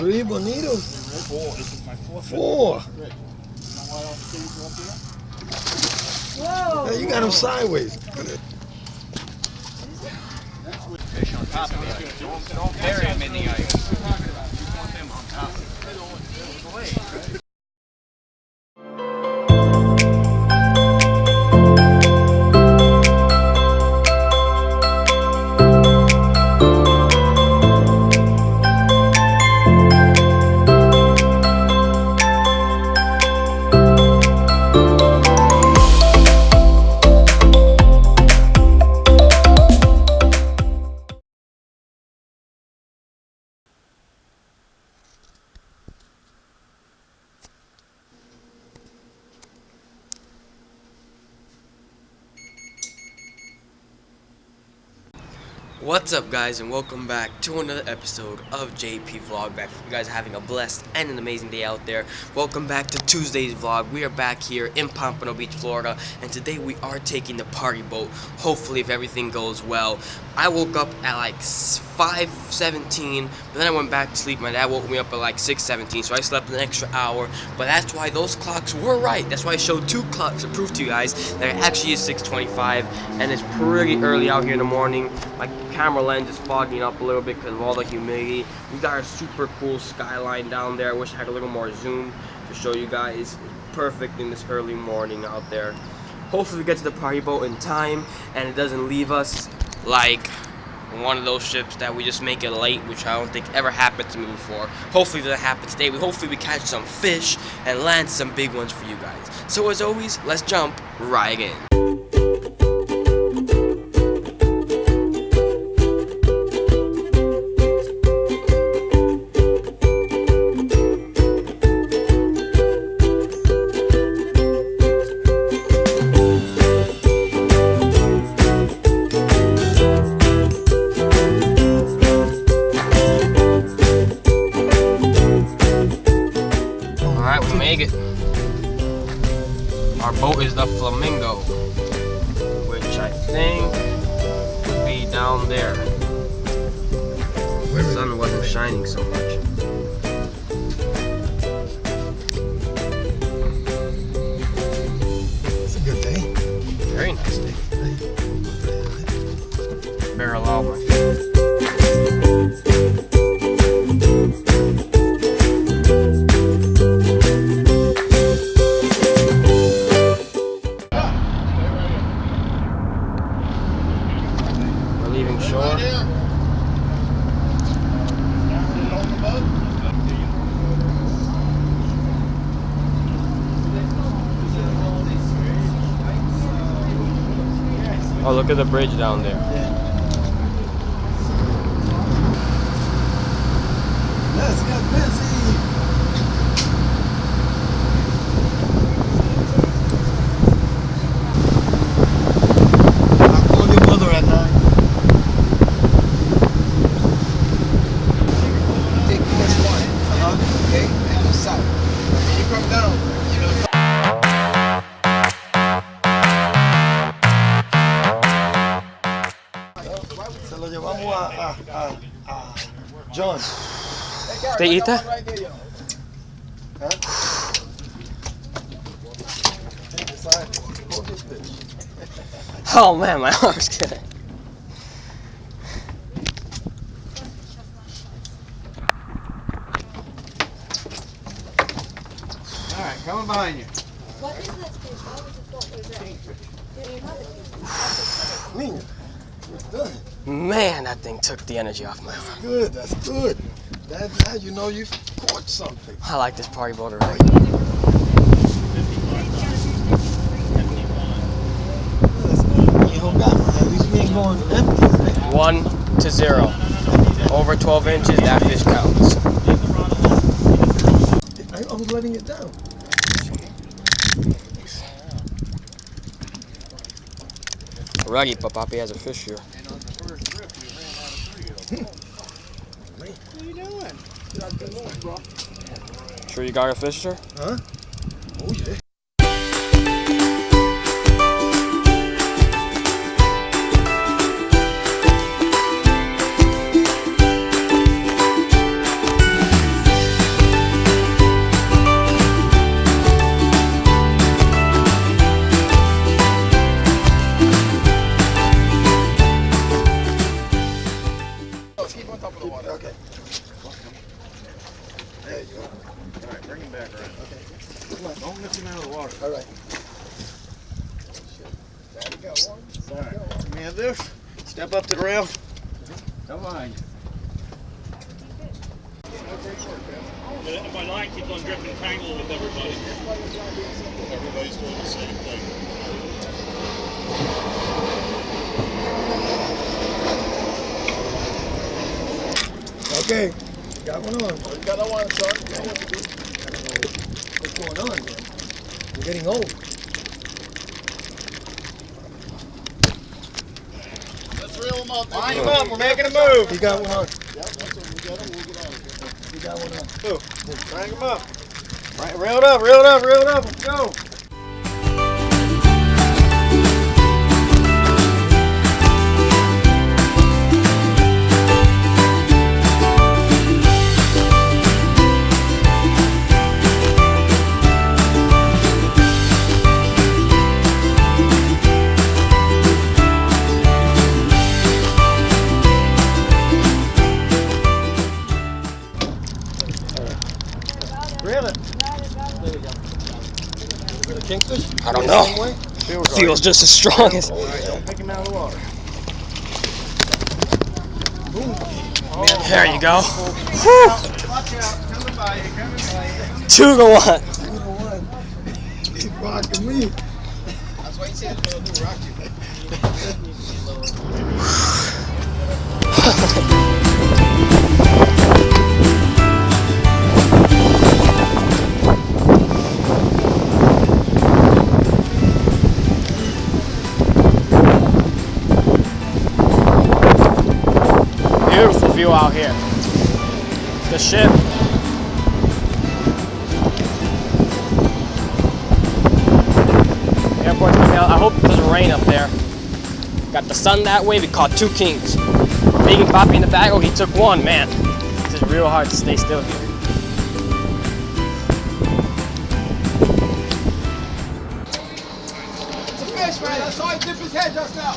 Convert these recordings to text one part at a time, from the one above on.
Three bonitos? Four. This is my fourth. Four. Whoa! Hey, you got them sideways. Fish on top of the ice. Don't bury them in the ice. You want them on top. What's up, guys, and welcome back to another episode of JP Vlog. Back, you guys are having a blessed and an amazing day out there. Welcome back to Tuesday's vlog. We are back here in Pompano Beach, Florida, and today we are taking the party boat. Hopefully, if everything goes well. I woke up at like 5:17, but then I went back to sleep. My dad woke me up at like 6:17, so I slept an extra hour. But that's why those clocks were right. That's why I showed two clocks to prove to you guys that it actually is 6:25, and it's pretty early out here in the morning. My camera lens is fogging up a little bit because of all the humidity. We got a super cool skyline down there. I wish I had a little more zoom to show you guys. Perfect in this early morning out there. Hopefully we get to the party boat in time and it doesn't leave us like one of those ships that we just make it late, which I don't think ever happened to me before. Hopefully that happens today. Hopefully we catch some fish and land some big ones for you guys. So as always, let's jump right in. Our boat is the Flamingo, which I think would be down there. The sun wasn't shining so much. It's a good day. Very nice day. Barrel out my Oh, look at the bridge down there. Let's get busy. I'll call your mother at 9. Take this one, okay, and the south. When you come down, you know. Se lo llevamos a John. Teita? Huh? Oh man, my arm's getting. Alright, coming behind you. What is that fish? How is it called? Kingfish. Do you know the Nina, it's done. Man, that thing took the energy off my arm. Good, that's good. That now you know you've caught something. I like this party boat already. That's good. You don't got, at least we ain't going empty, right? 1-0. Over 12 inches, that fish counts. I was letting it down. Ruggy, but Papi has a fish here. And on the first trip, you ran out of 3 of them. What are you doing? Sure you got a fish, sir? Huh? Oh yeah. There you go. All right, bring him back around. Okay. Come on. Don't lift him out of the water. All right. There we go. All right. Come here, this. Step up to the rail. Come on. If I like, keep on drifting tangle with everybody. Everybody's doing the same thing. Okay, got one on. You got no one, son. You know what to do. What's going on, man? I'm getting old. Let's reel him up. Line him up, we're making a move. You got one on. Yep, that's what we got him. We'll get out of here. You got one on. Bring him up. Right, reel it up, reel it up, reel it up. Let's go. Reel it. There we go. Is it a kingfish? I don't know. Same way? Feels just as strong as. All right, don't pick him out of the water. There you go. Watch out, coming by you, coming by you. 2 to 1. 2 to 1. He's rocking me. That's why you said who rocked you. Beautiful view out here. The ship. The airport's coming out. I hope it doesn't rain up there. Got the sun that way. We caught 2 kings. Big and Poppy in the back. Oh, he took 1. Man, it's just real hard to stay still here. It's a fish, man. I saw him dip his head just now.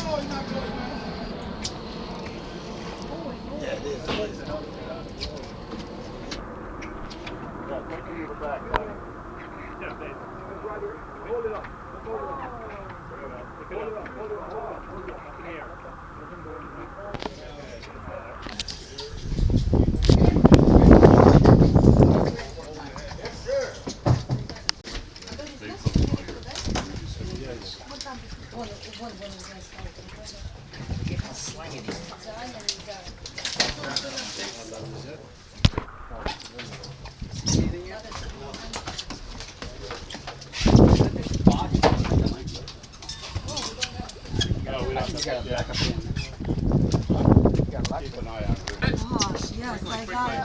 No, he's not good, man. Yeah, it is. Hold it up. Hold it up.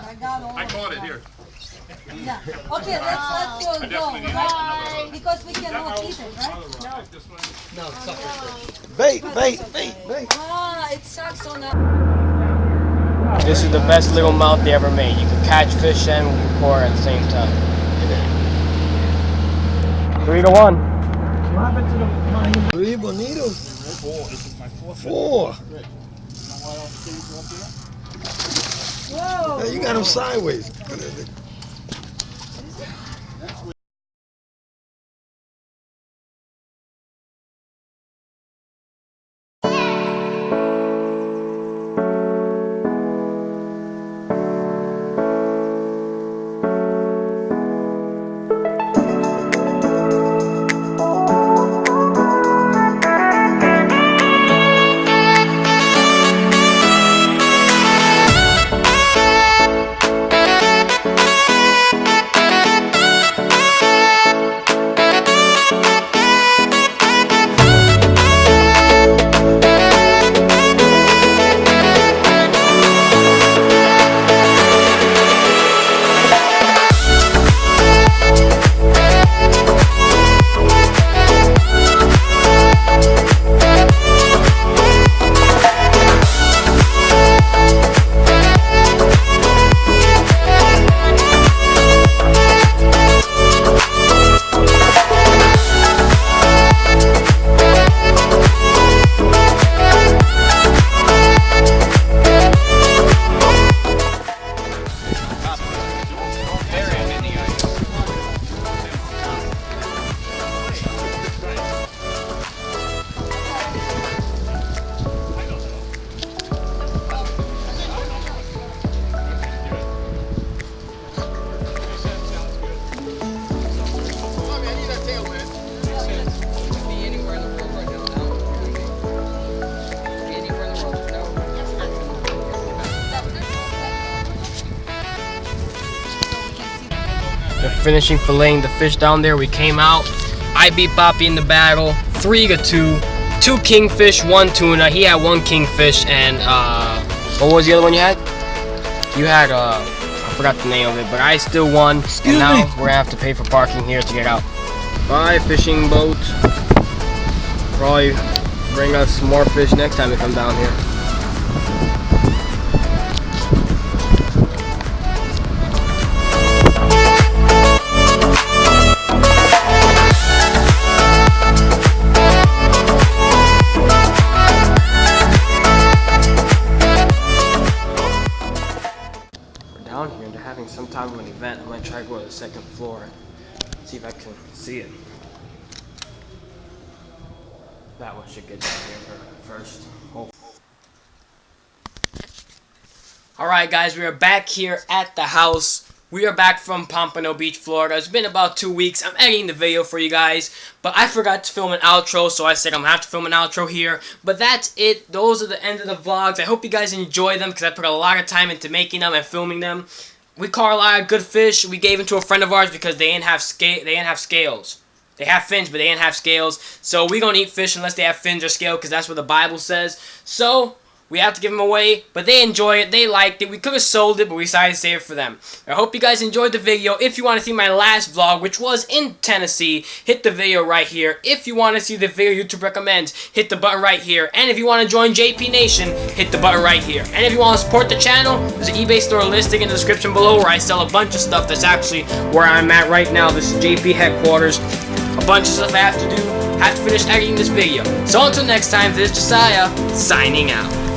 I got all. I caught it here. Yeah. Okay, let's go. Bye. Because we cannot eat it, right? No, bait. Ah, it sucks on that. This is the best little mount they ever made. You can catch fish and record at the same time. 3 to 1. What happened to the 3 bonitos? 4. Whoa. Hey, you got them sideways. They're finishing filleting the fish down there. We came out. I beat Poppy in the battle, 3-2. 2 kingfish, 1 tuna. He had 1 kingfish, and what was the other one you had? You had I forgot the name of it, but I still won. And now we're gonna have to pay for parking here to get out. Bye, fishing boat. Probably bring us more fish next time we come down here. Down here and they're having some type of an event. I'm gonna try to go to the 2nd floor and see if I can see it. That one should get down here first. Alright guys, we are back here at the house. We are back from Pompano Beach, Florida. It's been about 2 weeks. I'm editing the video for you guys, but I forgot to film an outro, so I said I'm gonna have to film an outro here. But that's it. Those are the end of the vlogs. I hope you guys enjoy them because I put a lot of time into making them and filming them. We caught a lot of good fish. We gave them to a friend of ours because they didn't have scales. They have fins, but they didn't have scales. So we gonna eat fish unless they have fins or scale because that's what the Bible says. So we have to give them away, but they enjoy it. They liked it. We could have sold it, but we decided to save it for them. I hope you guys enjoyed the video. If you want to see my last vlog, which was in Tennessee, hit the video right here. If you want to see the video YouTube recommends, hit the button right here. And if you want to join JP Nation, hit the button right here. And if you want to support the channel, there's an eBay store listing in the description below where I sell a bunch of stuff. That's actually where I'm at right now. This is JP headquarters. A bunch of stuff I have to do. Have to finish editing this video. So until next time, this is Josiah, signing out.